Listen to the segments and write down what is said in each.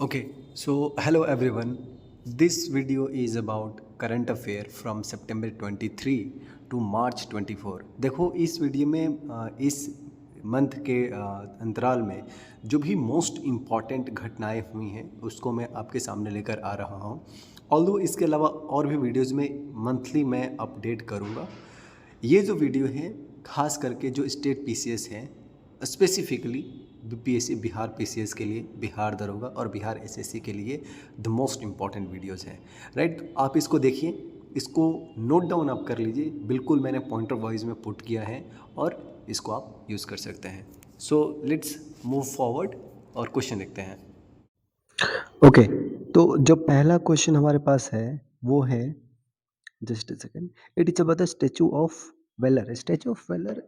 Okay, so hello everyone. This video is about current affair from September 23 to March 24. देखो इस video में इस month के अंतराल में जो भी मोस्ट इम्पॉर्टेंट घटनाएं हुई हैं उसको मैं आपके सामने लेकर आ रहा हूं। ऑल्दो इसके अलावा और भी वीडियोज़ में मंथली मैं अपडेट करूंगा। ये जो वीडियो है खास करके जो स्टेट पीसीएस हैं स्पेसिफिकली बीपीएससी बिहार पीसीएस के लिए, बिहार दरोगा और बिहार एसएससी के लिए द मोस्ट इम्पॉर्टेंट वीडियोज़ हैं। राइट, आप इसको देखिए, इसको नोट डाउन आप कर लीजिए। बिल्कुल मैंने पॉइंटर वाइज में पुट किया है और इसको आप यूज़ कर सकते हैं। सो लेट्स मूव फॉरवर्ड और क्वेश्चन देखते हैं। ओके, तो जो पहला क्वेश्चन हमारे पास है वो है, just a second. It is about the statue of Valor. Statue of Valor,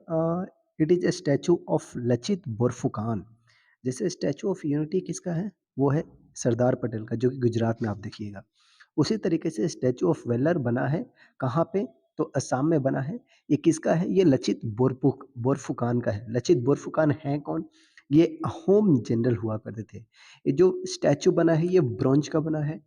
it is a statue of Lachit Borphukan. जैसे स्टैचू ऑफ यूनिटी किसका है? वो है सरदार पटेल का, जो कि गुजरात में आप देखिएगा। उसी तरीके से स्टैचू ऑफ वेलर बना है कहाँ पे? तो असम में बना है। ये किसका है? ये लचित बोरफुकान का है। लचित बोरफुकान है कौन? ये होम जनरल हुआ करते थे। ये जो स्टैचू बना है ये ब्रॉन्ज का बना है।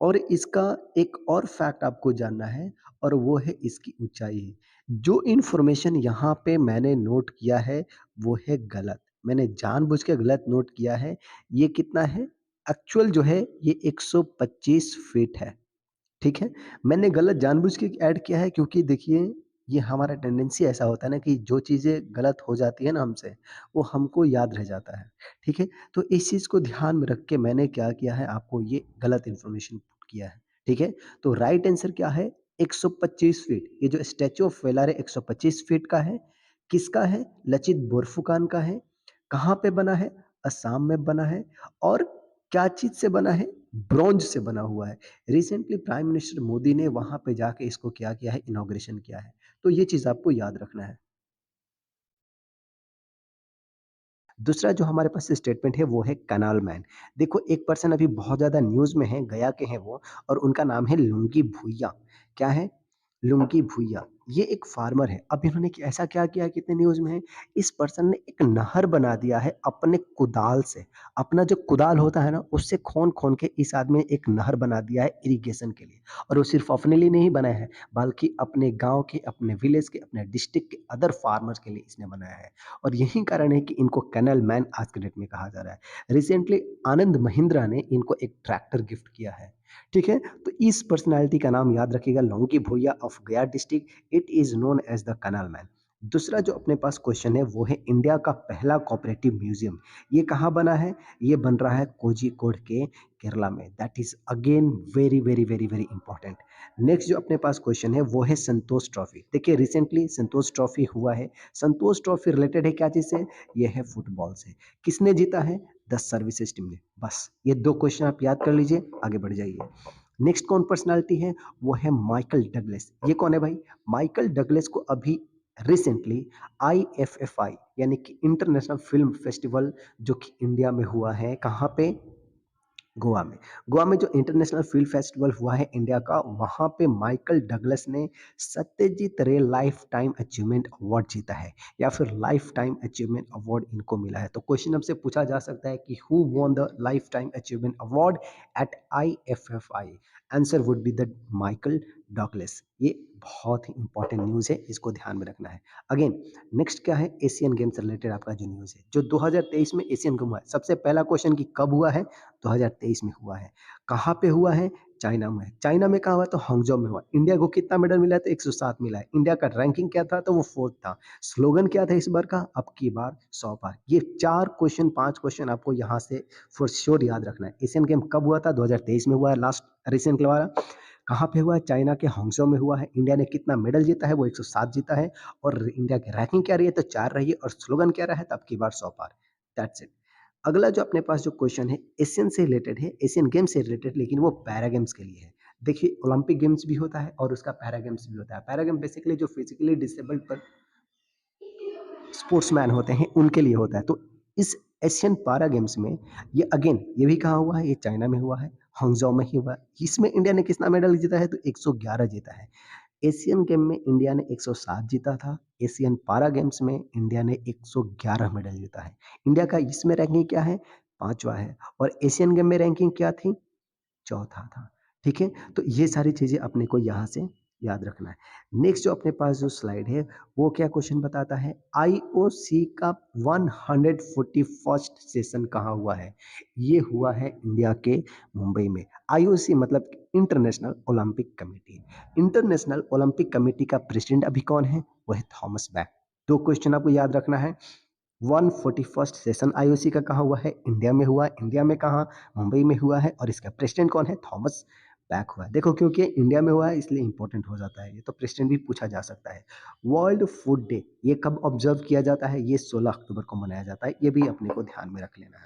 और इसका एक और फैक्ट आपको जानना है और वो है इसकी ऊंचाई। जो इन्फॉर्मेशन यहाँ पे मैंने नोट किया है वो है गलत। मैंने जानबूझ के गलत नोट किया है। ये कितना है? एक्चुअल जो है ये 125 फीट है। ठीक है? मैंने गलत जानबूझ के ऐड किया है क्योंकि देखिए ये हमारा टेंडेंसी ऐसा होता है ना कि जो चीज़ें गलत हो जाती है ना हमसे, वो हमको याद रह जाता है। ठीक है? तो इस चीज़ को ध्यान में रख के मैंने क्या किया है, आपको ये गलत इन्फॉर्मेशन पुट किया है। ठीक है? तो राइट आंसर क्या है? 125 फीट। ये जो स्टैच्यू ऑफ वेलर है 125 फीट का है। किसका है? लचित बोरफुकान का है। कहाँ पे बना है? असम में बना है। और क्या चीज़ से बना है? ब्रॉन्ज से बना हुआ है। रिसेंटली प्राइम मिनिस्टर मोदी ने वहाँ पे जाके इसको क्या किया है? इनॉग्रेशन किया है। तो ये चीज़ आपको याद रखना है। दूसरा जो हमारे पास स्टेटमेंट है वो है कैनाल मैन। देखो एक पर्सन अभी बहुत ज़्यादा न्यूज़ में है, गया के हैं वो, और उनका नाम है लुंगी भुइयां। क्या है? लुंगी भुइयां। ये एक फार्मर है। अब इन्होंने ऐसा क्या किया है, कितने न्यूज़ में है? इस पर्सन ने एक नहर बना दिया है अपने कुदाल से। अपना जो कुदाल होता है ना उससे खोन-खोन के इस आदमी ने एक नहर बना दिया है इरिगेशन के लिए। और वो सिर्फ़ अपने लिए नहीं बनाया है, बल्कि अपने गाँव के, अपने विलेज के, अपने डिस्ट्रिक्ट के अदर फार्मर्स के लिए इसने बनाया है। और यही कारण है कि इनको कैनल मैन आज के डेट में कहा जा रहा है। रिसेंटली आनंद महिंद्रा ने इनको एक ट्रैक्टर गिफ्ट किया है। ठीक है? तो इस पर्सनैलिटी का नाम याद रखिएगा, Laungi Bhuiya of Gaya district. It is known as the canal man. दूसरा जो अपने पास क्वेश्चन है वो है इंडिया का पहला कोऑपरेटिव म्यूज़ियम। ये कहाँ बना है? ये बन रहा है कोझिकोड के केरला में। That is again very, very, very, very important. Next जो अपने पास क्वेश्चन है वो है संतोष ट्रॉफी। देखिए रिसेंटली संतोष ट्रॉफी हुआ है। संतोष ट्रॉफी रिलेटेड है क्या चीज़ से? ये है फुटबॉल से। किसने जीता है? द सर्विसेज टीम ने। बस ये 2 क्वेश्चन आप याद कर लीजिए, आगे बढ़ जाइए। नेक्स्ट कौन पर्सनैलिटी है? वो है माइकल डगलस। ये कौन है भाई? माइकल डगलस को अभी रिसेंटली आईएफएफआई यानी कि इंटरनेशनल फिल्म फेस्टिवल जो कि इंडिया में हुआ है, कहाँ पे? गोवा में। गोवा में जो इंटरनेशनल फ़िल्म फेस्टिवल हुआ है इंडिया का, वहाँ पे माइकल डगलस ने सत्यजीत रे लाइफ टाइम अचीवमेंट अवार्ड जीता है या फिर लाइफ टाइम अचीवमेंट अवार्ड इनको मिला है। तो क्वेश्चन हमसे पूछा जा सकता है कि who won the lifetime achievement award at IFFI? Answer would be the Michael Douglas. ये बहुत ही इंपॉर्टेंट न्यूज़ है, इसको ध्यान में रखना है। अगेन नेक्स्ट क्या है? एशियन गेम्स से रिलेटेड आपका जो न्यूज़ है, जो 2023 में एशियन गेम हुआ है। सबसे पहला क्वेश्चन कि कब हुआ है? 2023 में हुआ है। कहाँ पे हुआ है? चाइना में। चाइना में कहाँ हुआ? तो हांगझो में हुआ। इंडिया को कितना मेडल मिला है? तो 107 मिला है। इंडिया का रैंकिंग क्या था? तो वो 4th था। स्लोगन क्या था इस बार का? अब की बार 100 पार। ये 4 क्वेश्चन 5 क्वेश्चन आपको यहाँ से फॉर श्योर याद रखना है। एशियन गेम कब हुआ था? 2023 में हुआ है लास्ट रिसेंटली वाला। कहाँ पे हुआ है? चाइना के हांगझो में हुआ है। इंडिया ने कितना मेडल जीता है? वो 107 जीता है। और इंडिया की रैंकिंग क्या रही है? तो 4 रही है। और स्लोगन क्या रहा है? तो अब की बार 100 पार। That's it. अगला जो अपने पास जो क्वेश्चन है एशियन से रिलेटेड है, एशियन गेम्स से रिलेटेड, लेकिन वो पैरा गेम्स के लिए है। देखिए ओलंपिक गेम्स भी होता है और उसका पैरा गेम्स भी होता है। पैरा गेम बेसिकली जो फिजिकली डिसेबल्ड पर स्पोर्ट्समैन होते हैं उनके लिए होता है। तो इस एशियन पारा गेम्स में ये अगेन ये भी कहाँ हुआ है? ये चाइना में हुआ है, हांगझो में ही हुआ है। इसमें इंडिया ने कितना मेडल जीता है? तो 111 जीता है। एशियन गेम में इंडिया ने 107 जीता था। एशियन पारा गेम्स में इंडिया ने 111 मेडल जीता है। इंडिया का इसमें रैंकिंग क्या है? 5वां है और एशियन गेम में रैंकिंग क्या थी? चौथा था। ठीक है? तो ये सारी चीज़ें अपने को यहाँ से याद रखना है। नेक्स्ट जो अपने पास जो स्लाइड है, वो क्या क्वेश्चन बताता है? आईओसी का 141st सेशन कहाँ हुआ है? ये हुआ है इंडिया के मुंबई में। आईओसी मतलब international Olympic committee. International Olympic committee का प्रेसिडेंट अभी कौन है? वो है थॉमस बैक। 2 क्वेश्चन आपको याद रखना है। 141st सेशन आईओसी का कहाँ हुआ है? इंडिया में हुआ है। इंडिया में कहाँ? मुंबई में हुआ है और इसका प्रेसिडेंट कौन है? थॉमस बैक हुआ है। देखो क्योंकि इंडिया में हुआ है इसलिए इंपॉर्टेंट हो जाता है ये, तो प्रेसिडेंट भी पूछा जा सकता है। वर्ल्ड फूड डे ये कब ऑब्जर्व किया जाता है? ये 16 अक्टूबर को मनाया जाता है। ये भी अपने को ध्यान में रख लेना है।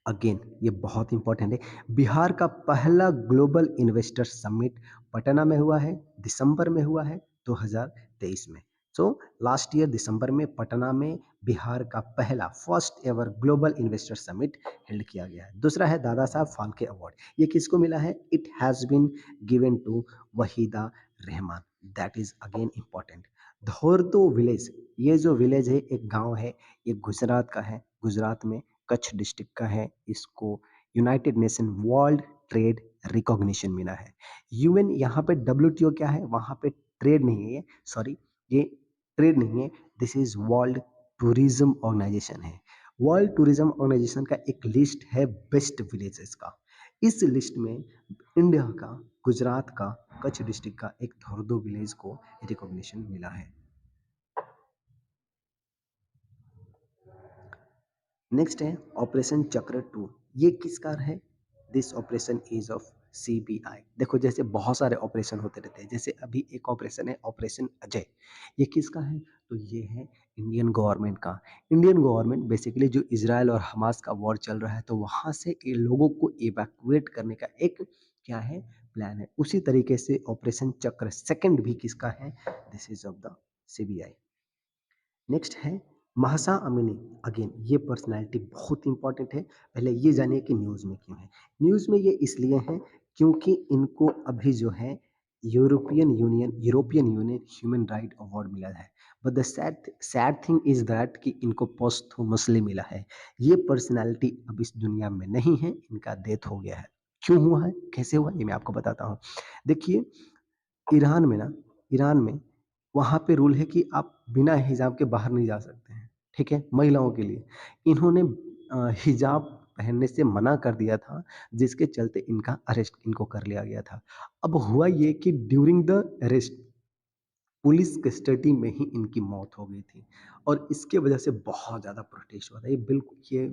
अगेन ये बहुत इंपॉर्टेंट है। बिहार का पहला ग्लोबल इन्वेस्टर समिट पटना में हुआ है, दिसंबर में हुआ है 2023 में। सो लास्ट ईयर दिसंबर में पटना में बिहार का पहला first ever global investor summit held किया गया है। दूसरा है दादा साहब फाल्के अवार्ड। ये किसको मिला है? It has been given to Waheeda Rehman. That is again important. Dhordo village, ये जो विलेज है एक गांव है, ये गुजरात का है। गुजरात में कच्छ डिस्ट्रिक्ट का है। इसको United nation world trade recognition मिला है। यूएन यहाँ पे डब्ल्यूटीओ क्या है? वहाँ पे ट्रेड नहीं है, सॉरी ये ट्रेड नहीं है, this is World Tourism Organization है। वर्ल्ड टूरिज्म ऑर्गेनाइजेशन का एक लिस्ट है बेस्ट विलेजेस का। इस लिस्ट में इंडिया का, गुजरात का, कच्छ डिस्ट्रिक्ट का एक धोर्दो विलेज को रिकॉग्निशन मिला है। नेक्स्ट है ऑपरेशन चक्र 2। ये किसका है? This operation is of CBI. देखो जैसे बहुत सारे ऑपरेशन होते रहते हैं, जैसे अभी एक ऑपरेशन है ऑपरेशन अजय। ये किसका है? तो ये है इंडियन गवर्नमेंट का। इंडियन गवर्नमेंट बेसिकली जो इजराइल और हमास का वॉर चल रहा है, तो वहाँ से ये लोगों को इवैक्यूएट करने का एक क्या है? प्लान है। उसी तरीके से ऑपरेशन चक्र सेकंड भी किसका है? This is of the CBI. Next है महसा अमीनी। अगेन ये पर्सनैलिटी बहुत इंपॉर्टेंट है। पहले ये जानिए कि न्यूज़ में क्यों है। न्यूज़ में ये इसलिए है क्योंकि इनको अभी जो है European union human right award मिला है। But the sad sad thing is that कि इनको पोस्टहुमसली मिला है। ये पर्सनैलिटी अब इस दुनिया में नहीं है, इनका डेथ हो गया है। क्यों हुआ है, कैसे हुआ, ये मैं आपको बताता हूँ। देखिए ईरान में ना, ईरान में वहाँ पे रूल है कि आप बिना हिजाब के बाहर नहीं जा सकते हैं, ठीक है? महिलाओं के लिए। इन्होंने हिजाब पहनने से मना कर दिया था, जिसके चलते इनका अरेस्ट इनको कर लिया गया था। अब हुआ ये कि during the arrest police custody में ही इनकी मौत हो गई थी और इसके वजह से बहुत ज़्यादा प्रोटेस्ट हुआ था। ये बिल्कुल ये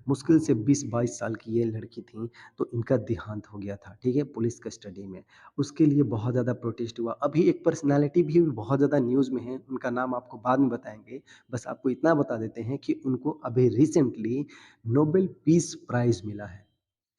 मुश्किल से 20-22 साल की ये लड़की थी, तो इनका देहांत हो गया था, ठीक है? पुलिस कस्टडी में। उसके लिए बहुत ज़्यादा प्रोटेस्ट हुआ। अभी एक पर्सनैलिटी भी बहुत ज़्यादा न्यूज़ में है, उनका नाम आपको बाद में बताएँगे। बस आपको इतना बता देते हैं कि उनको अभी रिसेंटली नोबेल पीस प्राइज़ मिला है,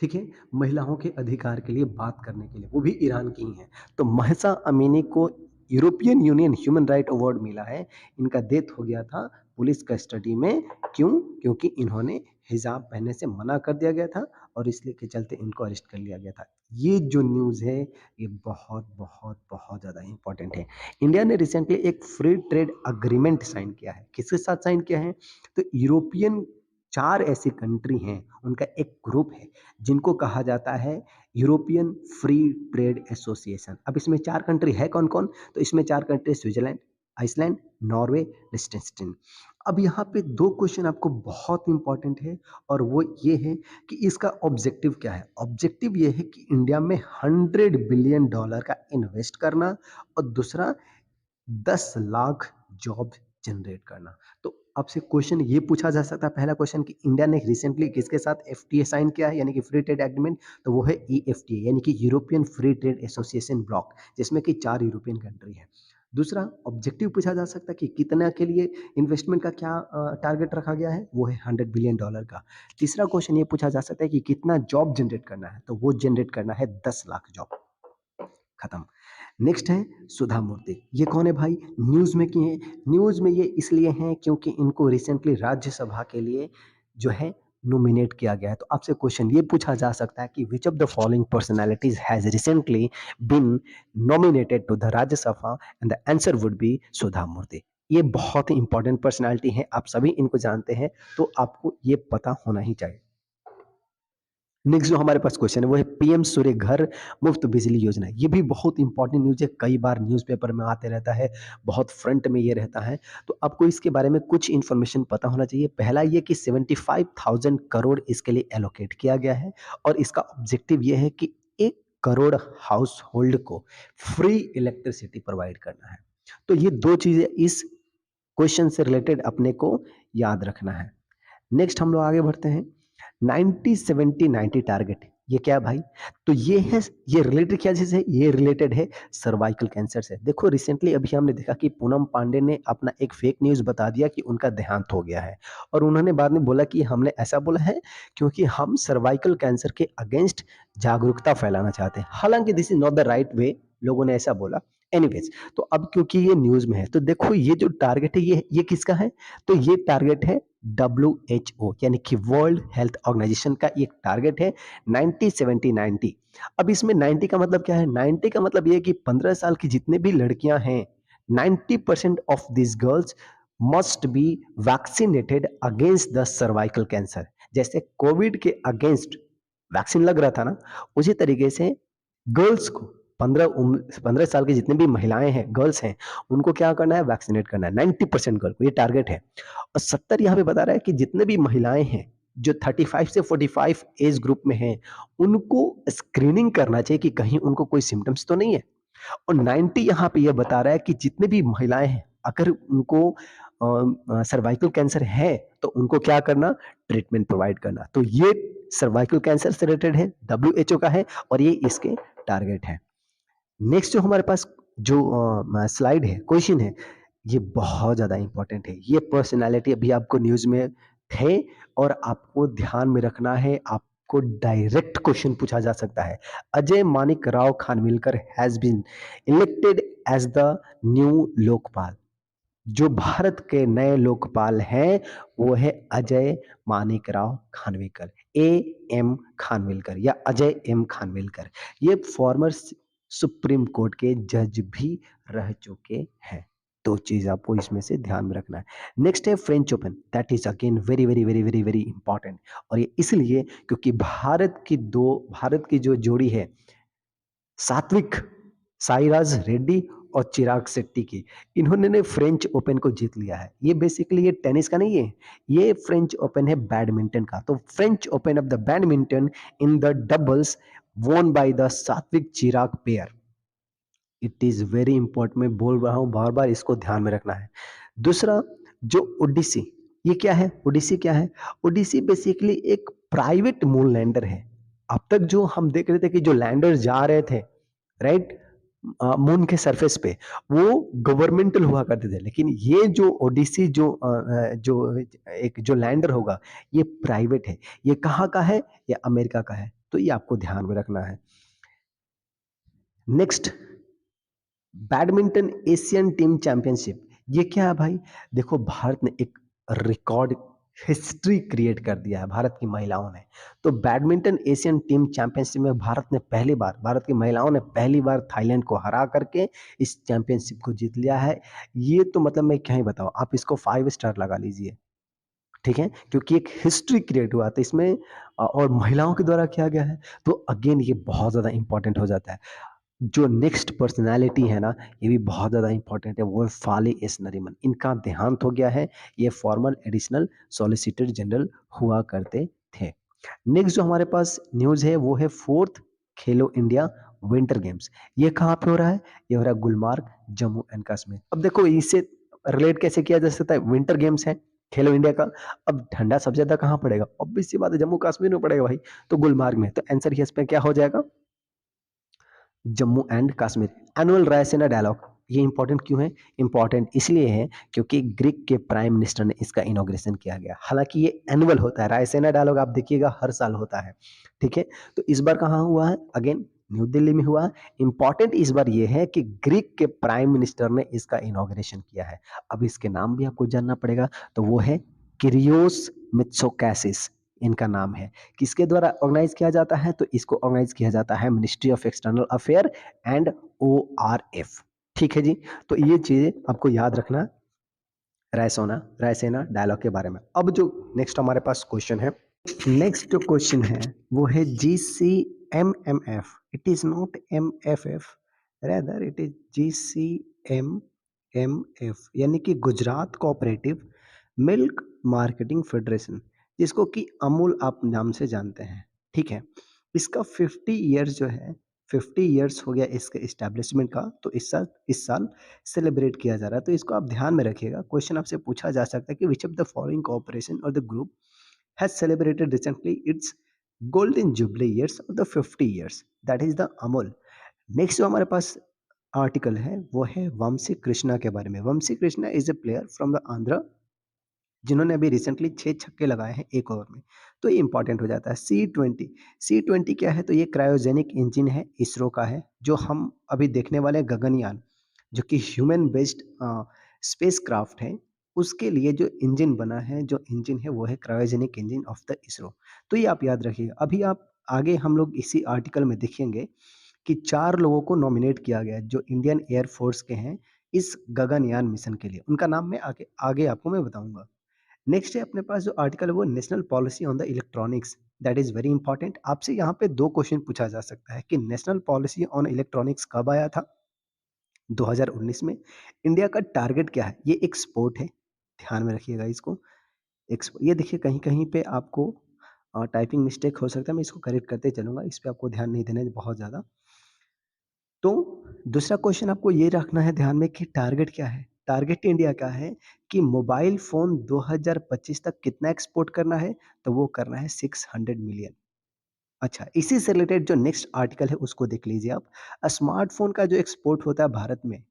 ठीक है? महिलाओं के अधिकार के लिए बात करने के लिए, वो भी ईरान की ही हैं। तो महसा अमीनी को European union human right award मिला है। इनका डेथ हो गया था पुलिस कस्टडी में। क्यों? क्योंकि इन्होंने हिजाब पहनने से मना कर दिया गया था और इसलिए के चलते इनको अरेस्ट कर लिया गया था। ये जो न्यूज़ है ये बहुत बहुत बहुत ज़्यादा इंपॉर्टेंट है। इंडिया ने रिसेंटली एक फ्री ट्रेड अग्रीमेंट साइन किया है। किसके साथ साइन किया है? तो यूरोपियन 4 ऐसी कंट्री हैं, उनका एक ग्रुप है जिनको कहा जाता है यूरोपियन फ्री ट्रेड एसोसिएशन। अब इसमें 4 कंट्री है कौन-कौन? तो इसमें 4 कंट्री स्विट्ज़रलैंड, आइसलैंड, नॉर्वे, लिechtenstein। अब यहाँ पे 2 क्वेश्चन आपको बहुत इंपॉर्टेंट है और वो ये है कि इसका ऑब्जेक्टिव क्या है? ऑब्जेक्टिव ये है कि इंडिया में $100 बिलियन का इन्वेस्ट करना और दूसरा 10 लाख जॉब जनरेट करना। तो आपसे क्वेश्चन ये पूछा जा सकता है, पहला क्वेश्चन कि इंडिया ने रिसेंटली किसके साथ एफटीए साइन किया है, यानी कि फ्री ट्रेड एग्रीमेंट? तो वो है ईएफटीए यानी कि European free trade association block, जिसमें कि 4 यूरोपियन कंट्री है। दूसरा ऑब्जेक्टिव पूछा जा सकता है कि कितना के लिए इन्वेस्टमेंट का क्या टारगेट रखा गया है? वो है $100 बिलियन का। तीसरा क्वेश्चन ये पूछा जा सकता है कि कितना जॉब जनरेट करना है? तो वो जनरेट करना है 10 लाख जॉब। खत्म। नेक्स्ट है सुधा मूर्ति। ये कौन है भाई? न्यूज़ में क्यों है? न्यूज़ में ये इसलिए हैं क्योंकि इनको रिसेंटली राज्यसभा के लिए जो है नॉमिनेट किया गया है। तो आपसे क्वेश्चन ये पूछा जा सकता है कि which of the following personalities has recently been nominated to the Rajya Sabha and the answer would be Sudha Murty. ये बहुत ही इंपॉर्टेंट पर्सनैलिटी है, आप सभी इनको जानते हैं, तो आपको ये पता होना ही चाहिए। नेक्स्ट जो हमारे पास क्वेश्चन है वो है पीएम सूर्य घर मुफ्त बिजली योजना। ये भी बहुत इंपॉर्टेंट न्यूज़ है, कई बार न्यूज़पेपर में आते रहता है, बहुत फ्रंट में ये रहता है। तो आपको इसके बारे में कुछ इन्फॉर्मेशन पता होना चाहिए। पहला ये कि 75,000 करोड़ इसके लिए एलोकेट किया गया है और इसका ऑब्जेक्टिव ये है कि 1 करोड़ हाउस होल्ड को फ्री इलेक्ट्रिसिटी प्रोवाइड करना है। तो ये 2 चीज़ें इस क्वेश्चन से रिलेटेड अपने को याद रखना है। नेक्स्ट हम लोग आगे बढ़ते हैं। 90 70 90 टारगेट, ये क्या है भाई? तो ये है, ये रिलेटेड क्या चीज है? ये रिलेटेड है सर्वाइकल कैंसर से। देखो रिसेंटली अभी हमने देखा कि पूनम पांडे ने अपना एक फेक न्यूज बता दिया कि उनका देहांत हो गया है और उन्होंने बाद में बोला कि हमने ऐसा बोला है क्योंकि हम सर्वाइकल कैंसर के अगेंस्ट जागरूकता फैलाना चाहते हैं। हालांकि this is not the right way, लोगों ने ऐसा बोला। एनीवेज, तो अब क्योंकि ये न्यूज में है तो देखो ये जो टारगेट है ये किसका है? तो ये टारगेट है WHO यानी कि वर्ल्ड हेल्थ ऑर्गेनाइजेशन का एक टारगेट है 90 70 90। अब इसमें 90 का मतलब क्या है? 90 का मतलब ये है कि 15 साल की जितने भी लड़कियां हैं, 90% of this girls must be vaccinated against the cervical cancer. जैसे कोविड के अगेंस्ट वैक्सीन लग रहा था ना, उसी तरीके से गर्ल्स को 15 साल की जितनी भी महिलाएं हैं, गर्ल्स हैं, उनको क्या करना है? वैक्सीनेट करना है 90% गर्ल को, ये टारगेट है। और 70 यहाँ पे बता रहा है कि जितने भी महिलाएं हैं जो 35 से 45 एज ग्रुप में हैं, उनको स्क्रीनिंग करना चाहिए कि कहीं उनको कोई सिम्टम्स तो नहीं है। और 90 यहाँ पे ये बता रहा है कि जितने भी महिलाएं हैं, अगर उनको सर्वाइकल कैंसर है तो उनको क्या करना? ट्रीटमेंट प्रोवाइड करना। तो ये सर्वाइकल कैंसर से रिलेटेड है, WHO का है और ये इसके टारगेट है। नेक्स्ट जो हमारे पास जो स्लाइड है, क्वेश्चन है, ये बहुत ज़्यादा इंपॉर्टेंट है। ये पर्सनैलिटी अभी आपको न्यूज़ में थे और आपको ध्यान में रखना है, आपको डायरेक्ट क्वेश्चन पूछा जा सकता है। Ajay Manik Rao Khanwilkar has been elected as the new Lokpal. जो भारत के नए लोकपाल हैं वो है अजय मानिकराव खानविलकर, AM खानविलकर या अजय M खानविलकर। ये फॉर्मर सुप्रीम कोर्ट के जज भी रह चुके हैं। दो चीज आपको इसमें से ध्यान में रखना है। नेक्स्ट है French open, that is again very very very very very important. और ये इसलिए क्योंकि भारत की जो जोड़ी है, सात्विक साईराज रेड्डी और चिराग शेट्टी की, इन्होंने ने फ्रेंच ओपन को जीत लिया है। ये बेसिकली ये टेनिस का नहीं है, ये फ्रेंच ओपन है बैडमिंटन का। तो French Open of the badminton in the doubles won by the Satwik Chirag pair. It is very important, मैं बोल रहा हूं बार बार, इसको ध्यान में रखना है। दूसरा जो ओडिसी, ये क्या है? ओडिसी क्या है? ओडिसी बेसिकली एक प्राइवेट मून लैंडर है। अब तक जो हम देख रहे थे कि जो लैंडर जा रहे थे, राइट, मून के सरफेस पे, वो गवर्नमेंटल हुआ करते थे, लेकिन ये जो ओडिसी जो एक जो लैंडर होगा, ये प्राइवेट है। ये कहाँ का है? ये अमेरिका का है। तो ये आपको ध्यान में रखना है। Next, badminton Asian team championship, ये क्या है भाई? देखो भारत ने एक रिकॉर्ड हिस्ट्री क्रिएट कर दिया है भारत की महिलाओं ने। तो बैडमिंटन एशियन टीम चैंपियनशिप में भारत की महिलाओं ने पहली बार थाईलैंड को हरा करके इस चैंपियनशिप को जीत लिया है। ये तो मतलब मैं क्या ही बताऊं, आप इसको 5 स्टार लगा लीजिए, ठीक है, क्योंकि एक हिस्ट्री क्रिएट हुआ था इसमें और महिलाओं के द्वारा किया गया है। तो अगेन ये बहुत ज्यादा इंपॉर्टेंट हो जाता है। जो नेक्स्ट पर्सनालिटी है ना, ये भी बहुत ज़्यादा इंपॉर्टेंट है, वो है फाले एस नरीमन। इनका देहांत हो गया है। ये फॉर्मर एडिशनल सॉलिसिटर जनरल हुआ करते थे। नेक्स्ट जो हमारे पास न्यूज़ है वो है फोर्थ खेलो इंडिया विंटर गेम्स। ये कहाँ पे हो रहा है? ये हो रहा है गुलमार्ग, जम्मू एंड कश्मीर। अब देखो इससे रिलेट कैसे किया जा सकता है? विंटर गेम्स है खेलो इंडिया का। अब ठंडा सबसे ज्यादा कहाँ पड़ेगा? ऑब्वियस सी बात है, जम्मू कश्मीर में पड़ेगा भाई, तो गुलमार्ग में। तो आंसर ये इसमें क्या हो जाएगा? Jammu and Kashmir. Annual Raisina dialogue, ये इंपॉर्टेंट क्यों है? इंपॉर्टेंट इसलिए है क्योंकि ग्रीक के प्राइम मिनिस्टर ने इसका इनॉग्रेशन किया गया। हालांकि ये एनुअल होता है, रायसीना डायलॉग आप देखिएगा हर साल होता है, ठीक है। तो इस बार कहाँ हुआ है? अगेन न्यू दिल्ली में हुआ है। इंपॉर्टेंट इस बार ये है कि ग्रीक के प्राइम मिनिस्टर ने इसका इनॉग्रेशन किया है। अब इसके नाम भी आपको जानना पड़ेगा, तो वो है किरियोस मित्सोकैसिस, इनका नाम है। किसके द्वारा ऑर्गेनाइज किया जाता है? तो इसको ऑर्गेनाइज किया जाता है ministry of external affair and ORF, ठीक है जी। तो ये चीजें आपको याद रखना रायसेना डायलॉग के बारे में। अब जो नेक्स्ट हमारे पास क्वेश्चन है, नेक्स्ट जो क्वेश्चन है वो है GCMMF। It is not MFF, rather it is GCMMF, यानी कि Gujarat cooperative milk marketing federation, जिसको कि अमूल आप नाम से जानते हैं। ठीक है, इसका 50 ईयर्स जो है, 50 ईयर्स हो गया इसके इस्टेब्लिशमेंट का, तो इस साल सेलिब्रेट किया जा रहा है। तो इसको आप ध्यान में रखिएगा। क्वेश्चन आपसे पूछा जा सकता है कि which of the following corporation और the group has celebrated recently its golden jubilee years of the 50 years, that is the Amul। Next जो हमारे पास आर्टिकल है वो है वंशी कृष्णा के बारे में। Vamshi Krishna is a player from the Andhra, जिन्होंने अभी रिसेंटली 6 छक्के लगाए हैं एक ओवर में, तो ये इंपॉर्टेंट हो जाता है। C20 क्या है, तो ये क्रायोजेनिक इंजन है, इसरो का है, जो हम अभी देखने वाले हैं गगनयान, जो कि ह्यूमन बेस्ड स्पेस क्राफ्ट है, उसके लिए जो इंजन बना है, जो इंजन है वो है cryogenic engine of the ISRO. तो ये आप याद रखिएगा। अभी आप आगे हम लोग इसी आर्टिकल में देखेंगे कि 4 लोगों को नॉमिनेट किया गया है जो इंडियन एयरफोर्स के हैं इस गगनयान मिशन के लिए। उनका नाम मैं आगे आगे आपको मैं बताऊंगा। नेक्स्ट है अपने पास जो आर्टिकल है वो national policy on the electronics, that is very important. आपसे यहाँ पे 2 क्वेश्चन पूछा जा सकता है कि नेशनल पॉलिसी ऑन इलेक्ट्रॉनिक्स कब आया था, 2019 में। इंडिया का टारगेट क्या है, ये एक स्पोर्ट है, ध्यान में रखिएगा इसको। ये देखिए कहीं कहीं पे आपको टाइपिंग मिस्टेक हो सकता है, मैं इसको करेक्ट करते चलूंगा, इस पे आपको ध्यान नहीं देना है बहुत ज़्यादा। तो दूसरा क्वेश्चन आपको ये रखना है ध्यान में कि टारगेट क्या है। टारगेट इंडिया का है कि मोबाइल फ़ोन 2025 तक कितना एक्सपोर्ट करना है, तो वो करना है 600 मिलियन। अच्छा, इसी से रिलेटेड जो नेक्स्ट आर्टिकल है उसको देख लीजिए आप। स्मार्टफ़ोन का जो एक्सपोर्ट होता है भारत में,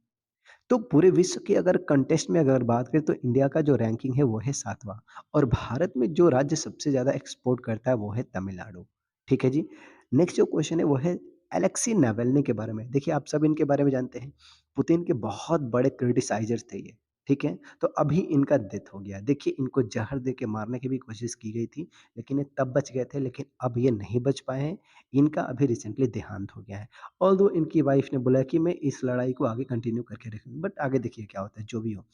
तो पूरे विश्व की अगर कंटेस्ट में अगर बात करें तो इंडिया का जो रैंकिंग है वो है 7वां, और भारत में जो राज्य सबसे ज़्यादा एक्सपोर्ट करता है वो है तमिलनाडु। ठीक है जी। नेक्स्ट जो क्वेश्चन है वो है एलेक्सी नावल्नी के बारे में। देखिए आप सब इनके बारे में जानते हैं, पुतिन के बहुत बड़े क्रिटिसाइजर्स थे ये। ठीक है, तो अभी इनका डेथ हो गया। देखिए इनको जहर दे के मारने की भी कोशिश की गई थी, लेकिन ये तब बच गए थे, लेकिन अब ये नहीं बच पाए हैं। इनका अभी रिसेंटली देहांत हो गया है। ऑल्दो इनकी वाइफ ने बोला कि मैं इस लड़ाई को आगे कंटिन्यू करके रखूंगी, बट आगे देखिए क्या होता है, जो भी हो।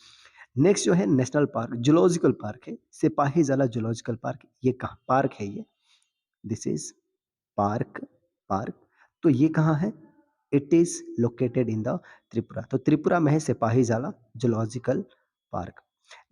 नेक्स्ट जो है नेशनल पार्क, जूलॉजिकल पार्क है, सिपाही जला जूलॉजिकल पार्क। ये कहाँ पार्क है ये, दिस इज पार्क, पार्क। तो ये कहाँ है, it is located in the Tripura. तो त्रिपुरा में है सिपाही जाला जूलॉजिकल पार्क।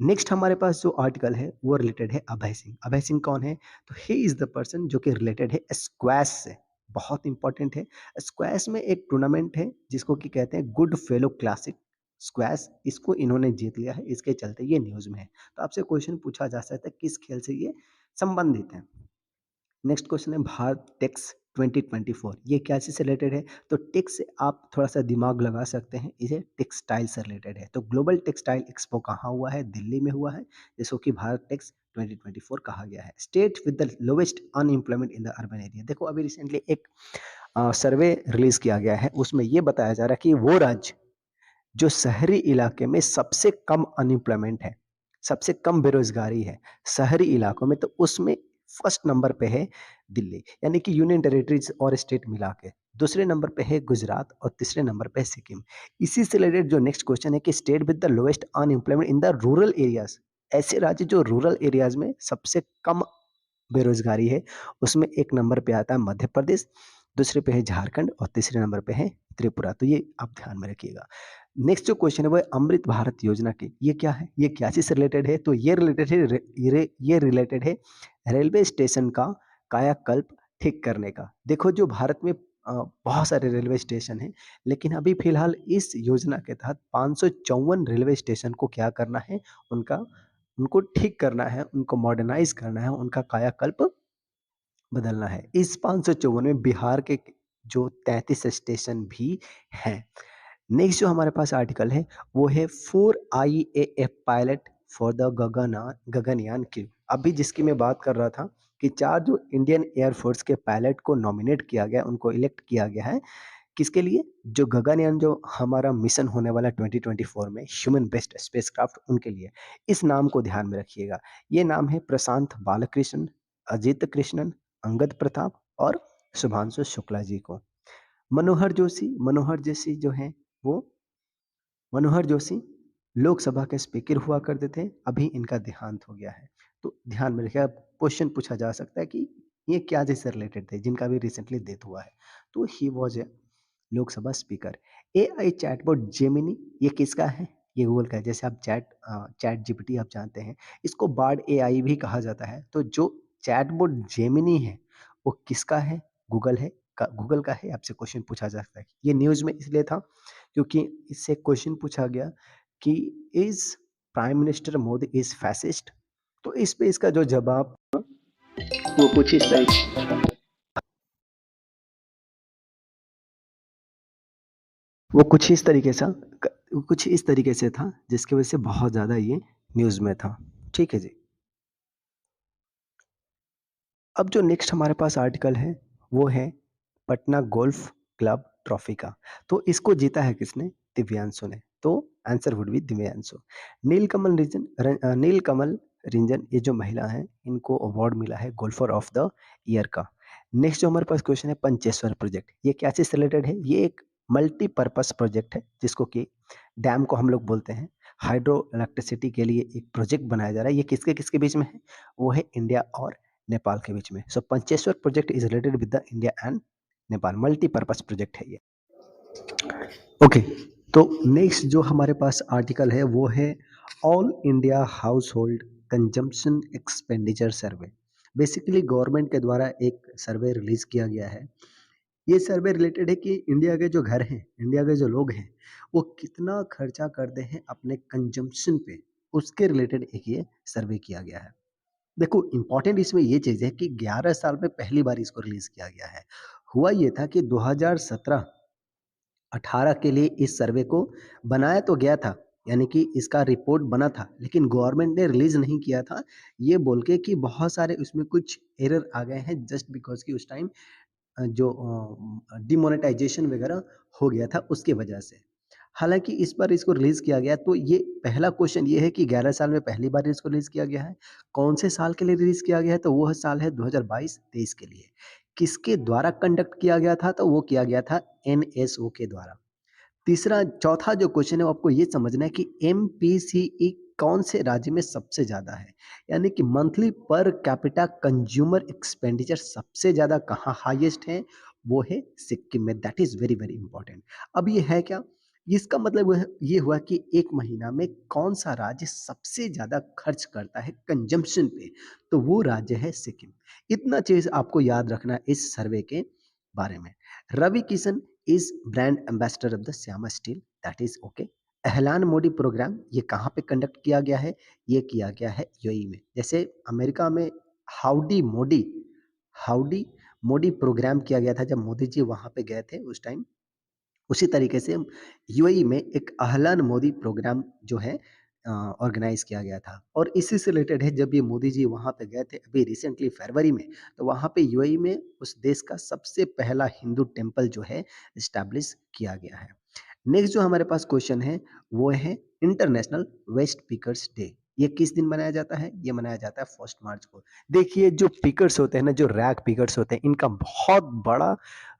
नेक्स्ट हमारे पास जो आर्टिकल है वो रिलेटेड है अभय सिंह। अभय सिंह कौन है, तो ही इज द पर्सन जो कि रिलेटेड है स्क्वैश से, बहुत इंपॉर्टेंट है। स्क्वैश में एक टूर्नामेंट है जिसको कि कहते हैं गुड फेलो क्लासिक स्क्वैश, इसको इन्होंने जीत लिया है, इसके चलते ये न्यूज में है। तो आपसे क्वेश्चन पूछा जा सकता है किस खेल से ये संबंधित है। नेक्स्ट क्वेश्चन है भारत टेक्स 2024, ये क्या चीज़ से रिलेटेड है, तो टेक्स से आप थोड़ा सा दिमाग लगा सकते हैं, इसे टेक्सटाइल से रिलेटेड है। तो ग्लोबल टेक्सटाइल एक्सपो कहाँ हुआ है, दिल्ली में हुआ है, जिसको कि भारत टेक्स 2024 कहा गया है। State with the lowest unemployment in the urban area. देखो अभी रिसेंटली एक सर्वे रिलीज किया गया है, उसमें ये बताया जा रहा है कि वो राज्य जो शहरी इलाके में सबसे कम अनएम्प्लॉयमेंट है, सबसे कम बेरोजगारी है शहरी इलाकों में, तो उसमें फर्स्ट नंबर पे है दिल्ली, यानी कि यूनियन टेरिटरीज और स्टेट मिला के। दूसरे नंबर पे है गुजरात और तीसरे नंबर पे है सिक्किम। इसी से रिलेटेड जो नेक्स्ट क्वेश्चन है कि state with the lowest unemployment in the rural areas, ऐसे राज्य जो रूरल एरियाज में सबसे कम बेरोजगारी है, उसमें एक नंबर पे आता है मध्य प्रदेश, दूसरे पे है झारखंड और तीसरे नंबर पे है त्रिपुरा। तो ये आप ध्यान में रखिएगा। नेक्स्ट जो क्वेश्चन है वो है अमृत भारत योजना की। ये क्या है, ये क्या चीज से रिलेटेड है, तो ये रिलेटेड है ये रिलेटेड है रेलवे स्टेशन का कायाकल्प ठीक करने का। देखो जो भारत में बहुत सारे रेलवे स्टेशन हैं, लेकिन अभी फिलहाल इस योजना के तहत 554 रेलवे स्टेशन को क्या करना है, उनका उनको ठीक करना है, उनको मॉडर्नाइज करना है, उनका कायाकल्प बदलना है। इस 554 में बिहार के जो 33 स्टेशन भी हैं। नेक्स्ट जो हमारे पास आर्टिकल है वो है 4 IAF pilot for the Gaganyaan crew. अभी जिसकी मैं बात कर रहा था कि 4 जो इंडियन एयरफोर्स के पायलट को नॉमिनेट किया गया, उनको इलेक्ट किया गया है, किसके लिए, जो गगनयान जो हमारा मिशन होने वाला 2024 में ह्यूमन बेस्ड स्पेसक्राफ्ट, उनके लिए। इस नाम को ध्यान में रखिएगा। ये नाम है प्रशांत बालकृष्ण, अजित कृष्णन, अंगद प्रताप और शुभांशु शुक्ला जी को। मनोहर जोशी जो हैं वो, मनोहर जोशी लोकसभा के स्पीकर हुआ करते थे, अभी इनका देहांत हो गया है। तो ध्यान में रखिए, अब क्वेश्चन पूछा जा सकता है कि ये क्या चीज़ से रिलेटेड थे जिनका भी रिसेंटली डेथ हुआ है। तो he was A Lok Sabha speaker. AI chatbot Gemini ये किसका है? ये गूगल का है। जैसे आप चैट जीपीटी आप जानते हैं, इसको बार्ड एआई भी कहा जाता है। तो जो चैटबॉट जेमिनी है, वो किसका है? गूगल है का गूगल का है, आपसे क्वेश्चन पूछा जा सकता है। ये न्यूज़ में इसलिए था क्योंकि इससे क्वेश्चन पूछा गया कि is prime minister Modi is fascist? तो इस पे इसका जो जवाब वो कुछ इस तरीके वो कुछ इस तरीके से था जिसकी वजह से बहुत ज़्यादा ये न्यूज़ में था। ठीक है जी। अब जो नेक्स्ट हमारे पास आर्टिकल है, वो है पटना गोल्फ क्लब ट्रॉफी का। तो इसको जीता है किसने? दिव्यांशु ने। तो आंसर वुड बी दिव्यांशु। नीलकमल रिंजन ये जो महिला हैं, इनको अवार्ड मिला है गोल्फर ऑफ द ईयर का। नेक्स्ट जो हमारे पास क्वेश्चन है पंचेश्वर प्रोजेक्ट। ये क्या चीज़ से रिलेटेड है? ये एक मल्टीपर्पज़ प्रोजेक्ट है जिसको कि डैम को हम लोग बोलते हैं। हाइड्रो इलेक्ट्रिसिटी के लिए एक प्रोजेक्ट बनाया जा रहा है। ये किसके-किसके बीच में है? वो है इंडिया और नेपाल के बीच में। So Pancheshwar project is related with the India and Nepal. Multipurpose project है ये। ओके, तो नेक्स्ट जो हमारे पास आर्टिकल है वो है all India house hold consumption expenditure सर्वे। बेसिकली गवर्नमेंट के द्वारा एक सर्वे रिलीज किया गया है। ये सर्वे रिलेटेड है कि इंडिया के जो घर हैं, इंडिया के जो लोग हैं, वो कितना खर्चा करते हैं अपने कंजम्पशन पे, उसके रिलेटेड एक ये सर्वे किया गया है। देखो इम्पोर्टेंट इसमें ये चीज़ है कि 11 साल में पहली बार इसको रिलीज़ किया गया है। हुआ ये था कि 2017-18 के लिए इस सर्वे को बनाया तो गया था, यानी कि इसका रिपोर्ट बना था, लेकिन गवर्नमेंट ने रिलीज़ नहीं किया था, ये बोल के कि बहुत सारे उसमें कुछ एरर आ गए हैं जस्ट बिकॉज़ कि उस टाइम जो डिमोनेटाइज़ेशन वगैरह हो गया था उसकी वजह से। हालाँकि इस बार इसको रिलीज़ किया गया तो ये पहला क्वेश्चन ये है कि 11 साल में पहली बार इसको रिलीज़ किया गया है। कौन से साल के लिए रिलीज़ किया गया है? तो वह साल है 2022-23 के लिए। किसके द्वारा कंडक्ट किया गया था? तो वो किया गया था एनएसओ के द्वारा। तीसरा चौथा जो क्वेश्चन है वो आपको ये समझना है कि एमपीसीई कौन से राज्य में सबसे ज़्यादा है? यानी कि monthly per capita consumer expenditure सबसे ज़्यादा कहाँ हाईएस्ट है? वो है सिक्किम में। That is very, very important. अब ये है क्या? इसका मतलब वह ये हुआ कि 1 महीना में कौन-सा राज्य सबसे ज़्यादा खर्च करता है कंज़म्पशन पे? तो वो राज्य है सिक्किम। इतना चीज़ आपको याद रखना है इस सर्वे के बारे में। Ravi Kishan is brand ambassador of the Shyama steel. That is okay. Ahlan Modi program ये कहाँ पे कंडक्ट किया गया है? ये किया गया है यूएई में। जैसे अमेरिका में Howdy Modi Howdy Modi program किया गया था जब मोदी जी वहाँ पे गए थे उस टाइम। उसी तरीके से यूएई में एक अहलन मोदी प्रोग्राम जो है ऑर्गेनाइज किया गया था और इसी से रिलेटेड है। जब ये मोदी जी वहाँ पे गए थे अभी रिसेंटली फरवरी में, तो वहाँ पे यूएई में उस देश का सबसे पहला हिंदू टेम्पल जो है इस्टेब्लिश किया गया है। नेक्स्ट जो हमारे पास क्वेश्चन है वो है इंटरनेशनल वेस्ट पिकर्स डे। ये किस दिन मनाया जाता है? ये मनाया जाता है 1 मार्च को। देखिए जो पिकर्स होते हैं ना, जो रैक पिकर्स होते हैं, इनका बहुत बड़ा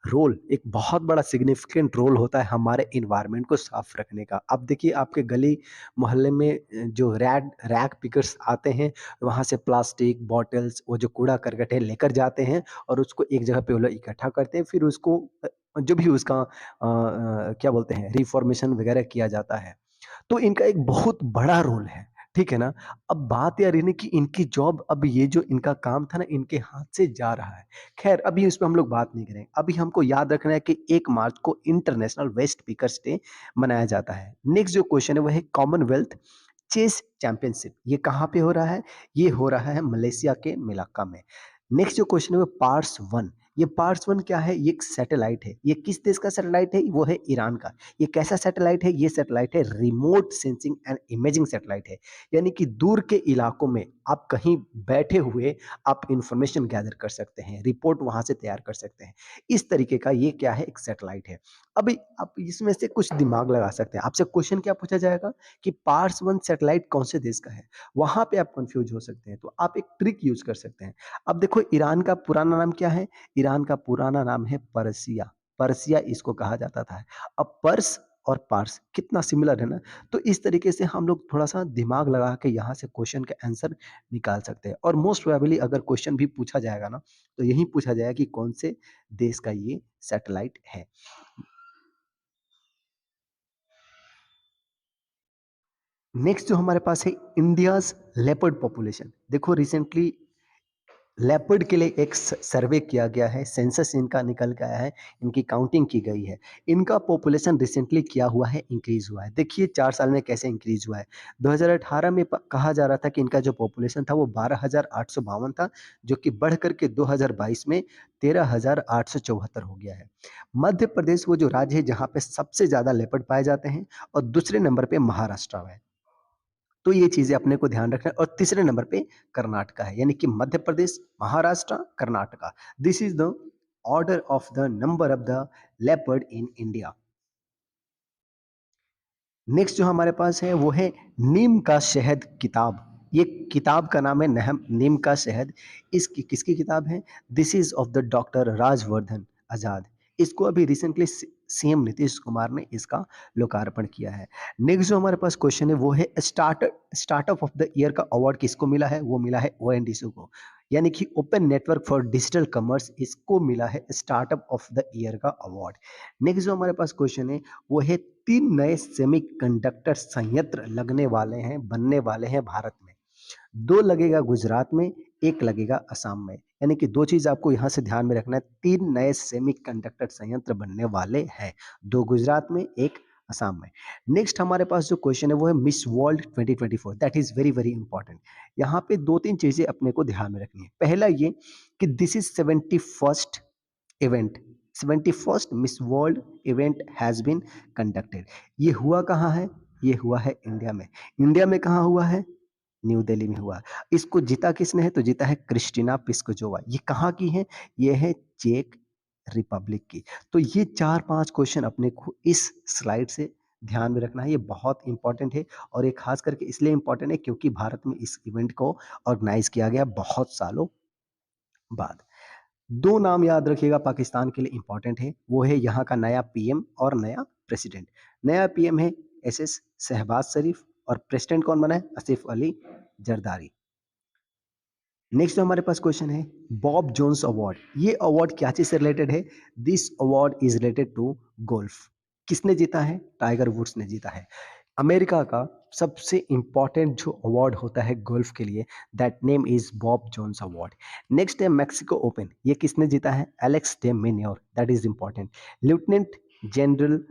रोल, एक बहुत बड़ा सिग्निफिकेंट रोल होता है हमारे एनवायरनमेंट को साफ रखने का। अब देखिए आपके गली मोहल्ले में जो रैक पिकर्स आते हैं, वहाँ से प्लास्टिक बॉटल्स, वो जो कूड़ा करकट है लेकर जाते हैं और उसको एक जगह पे वो लोग इकट्ठा करते हैं। फिर उसको जो भी उसका क्या बोलते हैं, रिफॉर्मेशन वगैरह किया जाता है। तो इनका एक बहुत बड़ा रोल है, ठीक है ना? अब बात यार ये नहीं कि इनकी जॉब, अब ये जो इनका काम था ना, इनके हाथ से जा रहा है। ख़ैर अभी इस पे हम लोग बात नहीं करेंगे। अभी हमको याद रखना है कि 1 मार्च को इंटरनेशनल वेस्ट पिकर्स डे मनाया जाता है। नेक्स्ट जो क्वेश्चन है वो है कॉमनवेल्थ चेस चैंपियनशिप। ये कहाँ पे हो रहा है? ये हो रहा है मलेशिया के मलाक्का में। नेक्स्ट जो क्वेश्चन है वो पार्स 1। ये पार्स 1 क्या है? ये एक सैटेलाइट है। ये किस देश का सैटेलाइट है? वो है ईरान का। ये कैसा सैटेलाइट है? ये सैटेलाइट है remote sensing and imaging satellite है। यानी कि दूर के इलाकों में आप कहीं बैठे हुए आप इंफॉर्मेशन गैदर कर सकते हैं, रिपोर्ट वहाँ से तैयार कर सकते हैं। इस तरीके का ये क्या है? एक सैटेलाइट है। अभी आप इसमें से कुछ दिमाग लगा सकते हैं। आपसे क्वेश्चन क्या पूछा जाएगा कि पार्स 1 सैटेलाइट कौन से देश का है? वहाँ पे आप कन्फ्यूज़ हो सकते हैं। तो आप एक ट्रिक यूज़ कर सकते हैं। अब देखो ईरान का पुराना नाम क्या है? ईरान का पुराना नाम है पर्सिया। पर्सिया इसको कहा जाता था। अब पर्स और पार्स कितना सिमिलर है ना? तो इस तरीके से हम लोग थोड़ा-सा दिमाग लगा के यहाँ से क्वेश्चन के आंसर निकाल सकते हैं और मोस्ट प्रोबेबली अगर क्वेश्चन भी पूछा जाएगा ना, तो यही पूछा जाएगा कि कौन से देश का ये सैटेलाइट है। नेक्स्ट जो हमारे पास है इंडियाज़ लेपर्ड पॉपुलेशन। देखो रिसेंटली लेपर्ड के लिए एक सर्वे किया गया है, सेंसस इनका निकल के आया है, इनकी काउंटिंग की गई है। इनका पॉपुलेशन रिसेंटली क्या हुआ है, इंक्रीज़ हुआ है। देखिए 4 साल में कैसे इंक्रीज़ हुआ है। 2018 में प कहा जा रहा था कि इनका जो पॉपुलेशन था वो 12,852 था, जो कि बढ़ कर के 2022 में 13,874 हो गया है। मध्य प्रदेश वो जो राज्य है जहाँ पे सबसे ज़्यादा लेपर्ड पाए जाते हैं और दूसरे नंबर पे महाराष्ट्र है। तो ये चीज़ें अपने को ध्यान रखना है और तीसरे नंबर पे कर्नाटका है, यानी कि Madhya Pradesh, Maharashtra, Karnataka. This is the order of the number of the leopard in India. Next जो हमारे पास है वो है नीम का शहद किताब। ये किताब का नाम है नहम नीम का शहद। इसकी किसकी किताब है? This is of the doctor Rajvardhan Azad. इसको अभी रिसेंटली सीएम नीतीश कुमार ने इसका लोकार्पण किया है। नेक्स्ट जो हमारे पास क्वेश्चन है वो है स्टार्टअप ऑफ द ईयर का अवार्ड किसको मिला है? वो मिला है ओएनडीसी को। यानी कि open network for digital commerce, इसको मिला है स्टार्टअप ऑफ द ईयर का अवार्ड। नेक्स्ट जो हमारे पास क्वेश्चन है वो है 3 नए सेमीकंडक्टर संयंत्र लगने वाले हैं, बनने वाले हैं भारत में। 2 लगेगा गुजरात में, 1 लगेगा असम में। यानी कि 2 चीज़ आपको यहाँ से ध्यान में रखना है, 3 नए सेमीकंडक्टर संयंत्र बनने वाले हैं, 2 गुजरात में, 1 असम में। नेक्स्ट हमारे पास जो क्वेश्चन है वो है miss world 2024, that is very, very important. यहाँ पे 2-3 चीज़ें अपने को ध्यान में रखनी है। पहला ये कि this is 71st event, 71st Miss World event has been conducted. ये हुआ कहाँ है? ये हुआ है इंडिया में। इंडिया में कहाँ हुआ है? न्यू दिल्ली में हुआ। इसको जीता किसने है? तो जीता है क्रिस्टीना पिस्कोजोवा। ये कहाँ की हैं? ये है चेक रिपब्लिक की। तो ये 4-5 क्वेश्चन अपने को इस स्लाइड से ध्यान में रखना है, ये बहुत इंपॉर्टेंट है और ये खास करके इसलिए इंपॉर्टेंट है क्योंकि भारत में इस इवेंट को ऑर्गेनाइज़ किया गया बहुत सालों बाद। 2 नाम याद रखिएगा पाकिस्तान के लिए इम्पोर्टेंट है, वो है यहाँ का नया पीएम और नया प्रेसिडेंट। नया पीएम है एसएस शहबाज शरीफ और प्रेसिडेंट कौन बना है? आसिफ अली जरदारी। नेक्स्ट जो हमारे पास क्वेश्चन है बॉब जोन्स अवार्ड। ये अवार्ड क्या चीज़ से रिलेटेड है? This award is related to golf. किसने जीता है? टाइगर वुड्स ने जीता है। अमेरिका का सबसे इम्पॉर्टेंट जो अवार्ड होता है गोल्फ के लिए, that name is Bob Jones award. Next है मैक्सिको ओपन। ये किसने जीता है? Alex de Minaur, that is important. Lieutenant general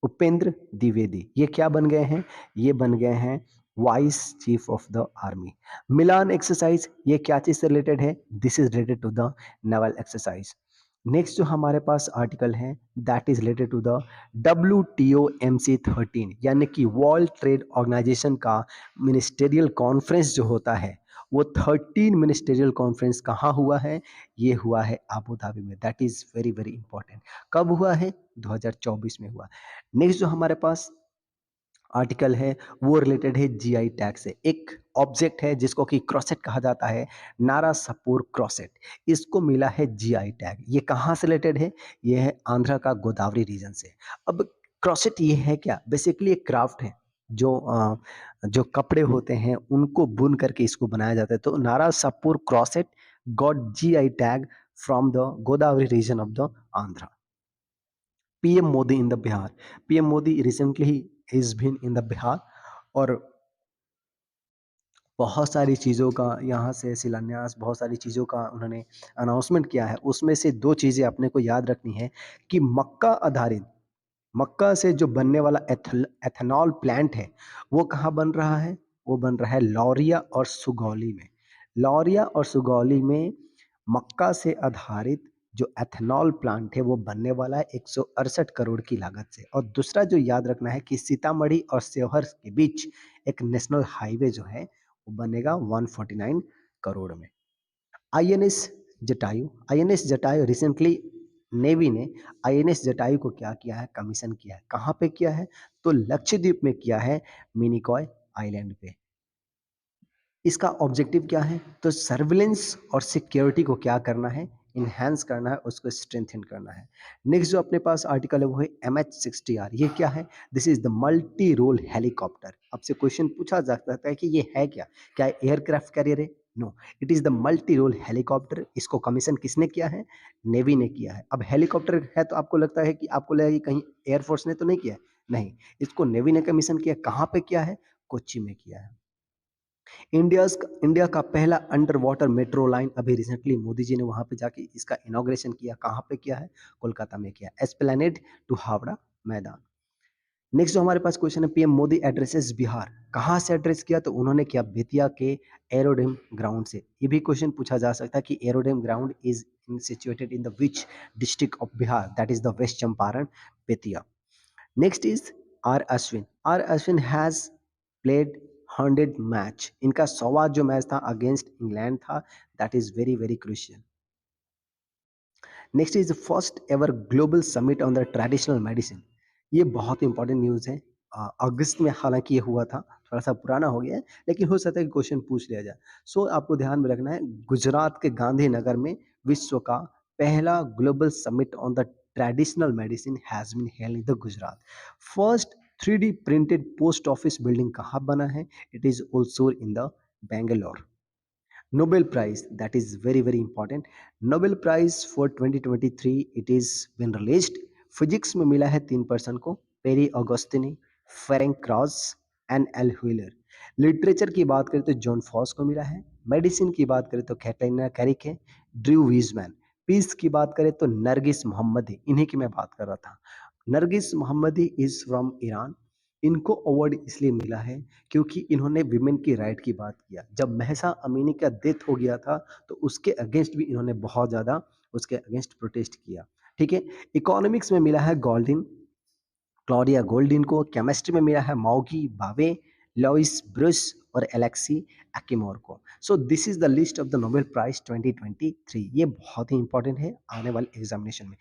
Upendra Dwivedi ये क्या बन गए हैं? ये बन गए हैं vice chief of the army. Milan exercise ये क्या चीज से रिलेटेड है? This is related to the naval exercise. Next जो हमारे पास आर्टिकल है that is related to the WTO MC 13, यानी कि वर्ल्ड ट्रेड ऑर्गेनाइजेशन का मिनिस्टेरियल कॉन्फ्रेंस जो होता है, वो 13 मिनिस्टेरियल कॉन्फ्रेंस कहाँ हुआ है? ये हुआ है अबू धाबी में। That is very, very important. कब हुआ है? 2024 में हुआ। नेक्स्ट जो हमारे पास आर्टिकल है वो रिलेटेड है जीआई टैग से। एक ऑब्जेक्ट है जिसको कि क्रॉसेट कहा जाता है, नारा सपूर क्रॉसेट। इसको मिला है जीआई टैग। ये कहाँ से रिलेटेड है? ये है आंध्र का गोदावरी रीजन से। अब क्रॉसेट ये है क्या? बेसिकली एक क्राफ्ट है जो जो कपड़े होते हैं उनको बुन करके इसको बनाया जाता है। तो Narsapur crochet got GI tag from the Godavari region of the Andhra. PM Modi in the Bihar. PM Modi recently is been in the Bihar और बहुत सारी चीज़ों का यहाँ से शिलान्यास, बहुत सारी चीज़ों का उन्होंने अनाउंसमेंट किया है। उसमें से 2 चीज़ें अपने को याद रखनी है कि मक्का आधारित, मक्का से जो बनने वाला एथेनॉल प्लांट है, वो कहाँ बन रहा है? वो बन रहा है लौरिया और सुगौली में। लौरिया और सुगौली में मक्का से आधारित जो एथेनॉल प्लांट है वो बनने वाला है 168 करोड़ की लागत से। और दूसरा जो याद रखना है कि सीतामढ़ी और शेवहर के बीच एक नेशनल हाईवे जो है वो बनेगा 149 करोड़ में। INS Jatayu. INS Jatayu recently navy ने आईएनएस जटायु को क्या किया है? कमीशन किया है। कहाँ पे किया है? तो लक्षद्वीप में किया है, मिनिकॉय आइलैंड पे। इसका ऑब्जेक्टिव क्या है? तो सर्विलेंस और सिक्योरिटी को क्या करना है? इन्हांस करना है, उसको स्ट्रेंथन करना है। नेक्स्ट जो अपने पास आर्टिकल है वो है MH-60R। ये क्या है? This is the multi role helicopter. आपसे क्वेश्चन पूछा जा सकता है कि ये है क्या? क्या एयरक्राफ्ट कैरियर है? No, it is the multi role helicopter. इसको कमीशन किसने किया है? नेवी ने किया है। अब हेलीकॉप्टर है तो आपको लगता है कि आपको लगेगा कि कहीं एयरफोर्स ने तो नहीं किया है? नहीं, इसको नेवी ने कमीशन किया। कहाँ पे किया है? कोच्चि में किया है। इंडिया का पहला अंडर वाटर मेट्रो लाइन अभी रिसेंटली मोदी जी ने वहाँ पे जाके इसका इनॉग्रेशन किया। कहाँ पे किया है? कोलकाता में किया। एस्प्लेनेड टू हावड़ा मैदान। नेक्स्ट जो हमारे पास क्वेश्चन है, पीएम मोदी एड्रेसेस बिहार। कहाँ से एड्रेस किया? तो उन्होंने किया बेतिया के एरोड्रम ग्राउंड से। ये भी क्वेश्चन पूछा जा सकता है कि aerodrome ground is situated in the which district of Bihar? That is the West Champaran, Bettiah. Next is R Ashwin. R Ashwin has played 100 match. इनका 100वां जो मैच था अगेंस्ट इंग्लैंड था। That is very very crucial. Next is first ever global summit on the traditional medicine. ये बहुत important news है। अगस्त में हालांकि ये हुआ था, थोड़ा सा पुराना हो गया है, लेकिन हो सकता है कि क्वेश्चन पूछ लिया जाए। सो आपको ध्यान में रखना है, गुजरात के गांधीनगर में विश्व का पहला global summit on the traditional medicine has been held in the Gujarat. First 3D printed post office building कहाँ बना है? It is also in the Bangalore. Nobel Prize, that is very very important. Nobel Prize for 2023 it is been released. Physics में मिला है 3 person को, Pierre Agostini, Ferenc Krausz and L'Huillier. Literature की बात करें तो जॉन फॉस को मिला है। मेडिसिन की बात करें तो कैटरीना कैरिक है, ड्रू वीजमैन। पीस की बात करें तो नरगिस मोहम्मदी, इन्हीं की मैं बात कर रहा था। नरगिस मोहम्मदी इज फ्रॉम ईरान। इनको अवार्ड इसलिए मिला है क्योंकि इन्होंने विमेन की राइट की बात किया। जब महसा अमीनी का डेथ हो गया था तो उसके अगेंस्ट भी इन्होंने बहुत ज़्यादा उसके अगेंस्ट प्रोटेस्ट किया। ठीक है। इकोनॉमिक्स में मिला है गोल्डिन, क्लॉडिया गोल्डिन को। केमिस्ट्री में मिला है मौगी बावे, लॉइस ब्रुस और एलेक्सी एकिमोर को। So this is the list of the Nobel prize 2023। ये बहुत ही इंपॉर्टेंट है आने वाले एग्जामिनेशन में।